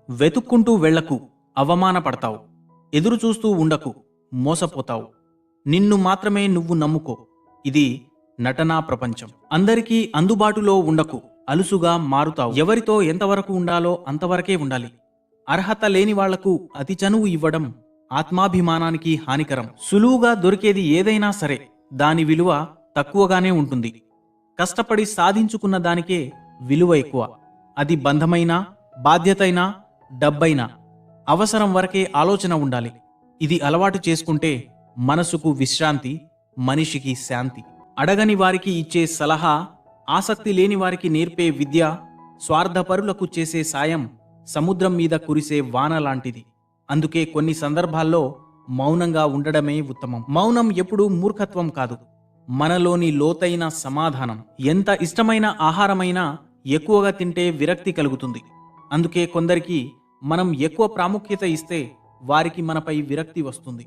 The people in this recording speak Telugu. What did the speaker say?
వెతుక్కుంటూ వెళ్లకు, అవమానపడతావు. ఎదురుచూస్తూ ఉండకు, మోసపోతావు. నిన్ను మాత్రమే నువ్వు నమ్ముకో. ఇది నటనా ప్రపంచం. అందరికీ అందుబాటులో ఉండకు, అలుసుగా మారుతావు. ఎవరితో ఎంతవరకు ఉండాలో అంతవరకే ఉండాలి. అర్హత లేని వాళ్లకు అతి చనువు ఇవ్వడం ఆత్మాభిమానానికి హానికరం. సులువుగా దొరికేది ఏదైనా సరే దాని విలువ తక్కువగానే ఉంటుంది. కష్టపడి సాధించుకున్న దానికే విలువ ఎక్కువ. అది బంధమైనా, బాధ్యతైనా, డబ్బైనా. అవసరం వరకే ఆలోచన ఉండాలి. ఇది అలవాటు చేసుకుంటే మనసుకు విశ్రాంతి, మనిషికి శాంతి. అడగని వారికి ఇచ్చే సలహా, ఆసక్తి లేని వారికి నేర్పే విద్య, స్వార్థపరులకు చేసే సాయం సముద్రం మీద కురిసే వాన లాంటిది. అందుకే కొన్ని సందర్భాల్లో మౌనంగా ఉండడమే ఉత్తమం. మౌనం ఎప్పుడూ మూర్ఖత్వం కాదు, మనలోని లోతైన సమాధానం. ఎంత ఇష్టమైన ఆహారమైనా ఎక్కువగా తింటే విరక్తి కలుగుతుంది. అందుకే కొందరికి మనం ఎక్కువ ప్రాముఖ్యత ఇస్తే వారికి మనపై విరక్తి వస్తుంది.